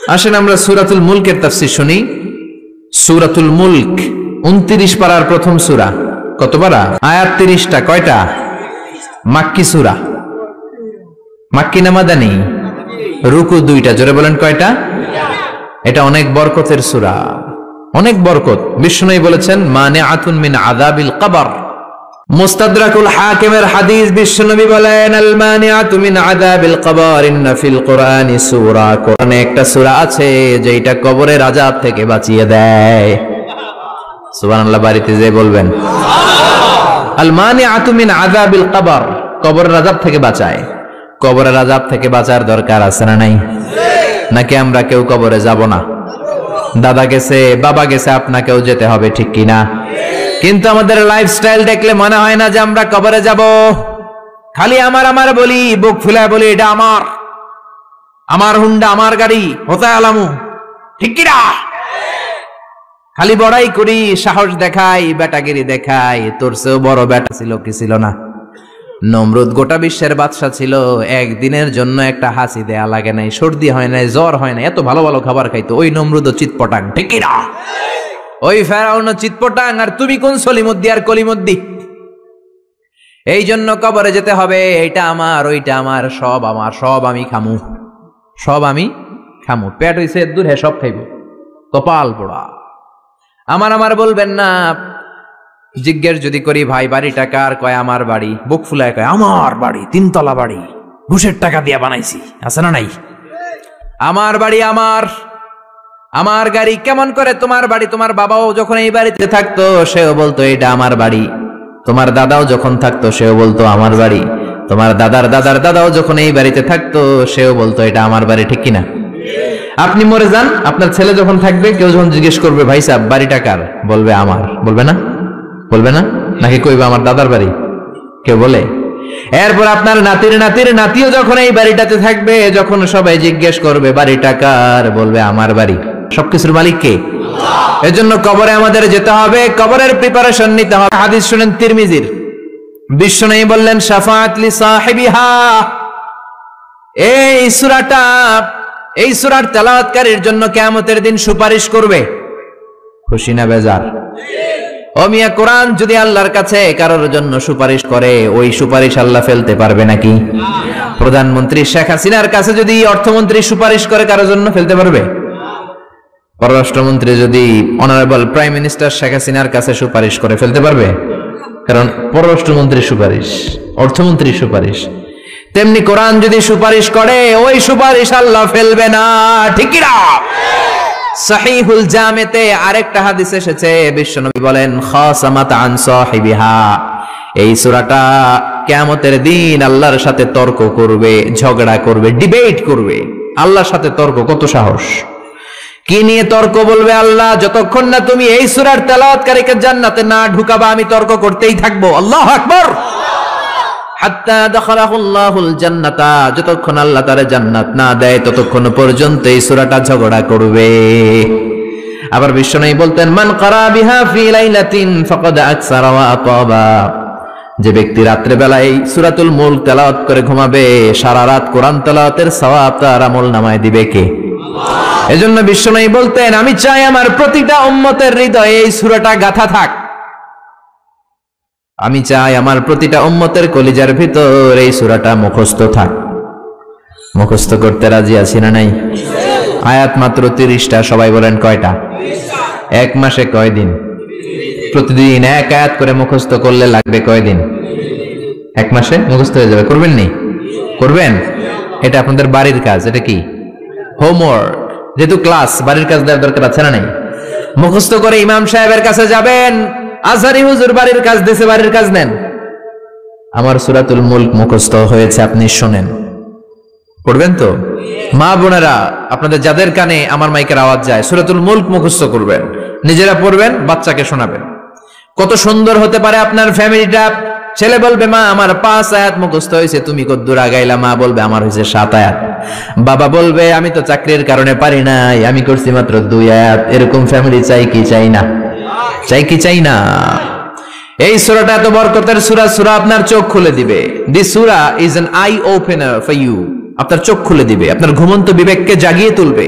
আসেন আমরা সূরাতুল মুলকের তাফসীর শুনি। সূরাতুল মুলক 29 পারার প্রথম সূরা। কত পারা? আয়াত 30টা। কয়টা? মাক্কি সূরা। মাক্কি না মাদানী? রুকু 2টা। জোরে বলেন কয়টা? এটা অনেক বরকতের সূরা, অনেক বরকত। বিষ্ণু বলেছেন মানিআতুন মিন আযাবিল কবর। মুস্তাদরাকুল হাকিমের হাদিস, বিশ্বনবী বলেন আল মানিআতু মিন আযাবিল কবর ইন্না ফিল কুরআনি সূরা। কোরআনে একটা সূরা আছে যেটা কবরের আযাব থেকে বাঁচিয়ে দেয়। সুবহানাল্লাহ। বাড়িতে যে বলবেন আল মানিআতু মিন আযাবিল কবর, কবরের আযাব থেকে বাঁচায়। কবরের আযাব থেকে বাঁচার দরকার আছে না নাই? নাকি আমরা কেউ কবরে যাব না? দাদা গেছে, বাবা গেছে, আপনাকেও যেতে হবে, ঠিক কিনা? কিন্তু আমাদের লাইফস্টাইল দেখলে মনে হয় না যে আমরা কবরে যাব। খালি আমার আমার বলি, বুক ফুলায় বলি এটা আমার, আমার হুন্ডা, আমার গাড়ি, হতে আলামু, ঠিক কিনা? খালি বড়াই করি, সাহস দেখাই, বেটাগিরি দেখাই। তোর চেয়েও বড় বেটা ছিল কি ছিল না? নমরুদ গোটা বিশ্বের বাদশা ছিল, একদিনের জন্য একটা হাসি দেয়া লাগে নাই, সর্দি হয় নাই, জ্বর হয় নাই, এত ভালো ভালো খাবার খাইতো। ওই নমরুদ চিৎপটাং, ঠিক কিনা? ওই ফেরাউন চিৎপটাং, আর তুমি কোন সলিমুদ্দি আর কলিমুদ্দি? এই জন্য কবরে যেতে হবে। এইটা আমার, ওইটা আমার, সব আমার, সব আমি খামু, সব আমি খামু। পেট হইছে দূর, হে সব খাইব, কপাল পোড়া। আমার আমার বলবেন না। জিজ্ঞেস যদি করি ভাই বাড়িটা কার, কয় আমার বাড়ি। বুক ফুলায় কয় আমার বাড়ি, 3 তলা বাড়ি, ঘুষের টাকা দিয়া বানাইছি, আছে না নাই? আমার বাড়ি আমার, আমার গাড়ি। কেমন করে তোমার বাড়ি? তোমার বাবাও যখন এই বাড়িতে থাকতো সেও বলতো এটা আমার বাড়ি। তোমার দাদাও যখন থাকতো সেও বলতো আমার বাড়ি। তোমার দাদার দাদার দাদাও যখন এই বাড়িতে থাকতো সেও বলতো এটা আমার বাড়ি, ঠিক কিনা? আপনি মরে যান, আপনার ছেলে যখন থাকবে, কেউ যখন জিজ্ঞেস করবে ভাই সাহেব বাড়িটা কার, বলবে আমার। বলবে না? বলবে না? নাকি কইবে আমার দাদার বাড়ি? কেউ বলে? এরপর আপনার নাতির নাতির নাতিও যখন এই বাড়িটাতে থাকবে, যখন সবাই জিজ্ঞেস করবে বাড়িটা কার, বলবে আমার বাড়ি। সবকিছুর মালিক কে? আল্লাহ। এজন্য কবরে আমাদের যেতে হবে, কবরের প্রিপারেশন নিতে হবে। হাদিস শুনেন তিরমিজির, বিশ্বনবী বললেন শাফাআত লি সাহিবিহা। এই সূরাটা, এই সূরার তেলাওয়াতকারীর জন্য কিয়ামতের দিন সুপারিশ করবে। খুশি না বেজার? ও মিয়া, কোরআন যদি আল্লাহর কাছে কারোর জন্য সুপারিশ করে, ওই সুপারিশ আল্লাহ ফেলতে পারবে নাকি? প্রধানমন্ত্রী শেখ হাসিনার কাছে যদি অর্থমন্ত্রী সুপারিশ করে, কারোর জন্য ফেলতে পারবে? পররাষ্ট্রমন্ত্রী যদি অনারেবল প্রাইম মিনিস্টার শেখ হাসিনার কাছে সুপারিশ করে, ফেলতে পারবে? কারণ পররাষ্ট্রমন্ত্রীর সুপারিশ, অর্থমন্ত্রীর সুপারিশ। তেমনি কোরআন যদি সুপারিশ করে, ওই সুপারিশ আল্লাহ ফেলবে না, ঠিক কি না? সহিহুল জামেতে আরেকটা হাদিস এসেছে, বিশ্বনবী বলেন খাসামাত আন সাহিবিহা। এই সূরাটা কিয়ামতের দিন আল্লাহর সাথে তর্ক করবে, ঝগড়া করবে, ডিবেট করবে। আল্লাহর সাথে তর্ক, কত সাহস! কি নিয়ে তর্ক বলবে আল্লাহ? যতক্ষণ না তুমি এই সূরার তেলাওয়াতকারীকে জান্নাতে না ঢুকাবা, আমি তর্ক করতেই থাকবো। আল্লাহু আকবার। হাত্তা দাখালাহুল্লাহুল জান্নাতা, যতক্ষণ আল্লাহ তারে জান্নাত না দেয় ততক্ষণ পর্যন্ত এই সূরাটা ঝগড়া করবে। আবার বিশ্বনবী বলতেন মান ক্বারা বিহা ফি লাইলাতিন ফাকাদ আকসারা ওয়া আতাবা। যে ব্যক্তি রাত্রে বেলায় এই সূরাতুল মুলক তেলাওয়াত করে ঘুমাবে, সারা রাত কোরআন তেলাওয়াতের সওয়াব তার আমলনামায় দিবে কে? আল্লাহ। এজন্য বিশ্বনবী বলতেন আমি চাই আমার প্রতিটা উম্মতের হৃদয়ে এই সূরাটা গাঁথা থাক। আমি চাই আমার প্রতিটা উম্মতের কলিজার ভিতর এই সূরাটা মুখস্থ থাক। মুখস্থ করতে রাজি আছি না নাই? আয়াত মাত্র 30টা। সবাই বলেন কয়টা? 1 মাসে কয় দিন? প্রতিদিন 1 আয়াত করে মুখস্থ করলে লাগবে কয় দিন? 1 মাসে মুখস্থ হয়ে যাবে। করবেন নি? করবেন? এটা আপনাদের বাড়ির কাজ। এটা কি? হোমওয়ার্ক। যেহেতু ক্লাস, বাড়ির কাজ দেওয়ার দরকার আছে না নাই? মুখস্থ করে ইমাম সাহেবের কাছে যাবেন, আজহারি হুজুর বাড়ির কাজ দিয়েছে, বাড়ির কাজ নেন। আমার সূরাতুল মুলক মুখস্থ হয়েছে, আপনি শুনেন। পড়বেন তো? মা বোনেরা, আপনাদের যাদের কানে আমার মাইকের আওয়াজ যায়, সূরাতুল মুলক মুখস্থ করবেন, নিজেরা পড়বেন, বাচ্চাকে শোনাবেন। কত সুন্দর হতে পারে আপনার ফ্যামিলিটা। ছেলে বলবে মা আমার 5 আয়াত মুখস্থ হয়েছে, তুমি কদ্দুর আগাইলা? মা বলবে আমার হয়েছে 7 আয়াত। বাবা বলবে আমি তো চাকরির কারণে পারি নাই, আমি করছি মাত্র 2 আয়াত। এরকম ফ্যামিলি চাই কি চাই না? চাই কি চাই না? এই সূরাটা এত বরকতের সূরা, সূরা আপনার চোখ খুলে দিবে। দিস সূরা is an eye opener for you. আপনার চোখ খুলে দিবে, আপনার ঘুমন্ত বিবেককে জাগিয়ে তুলবে।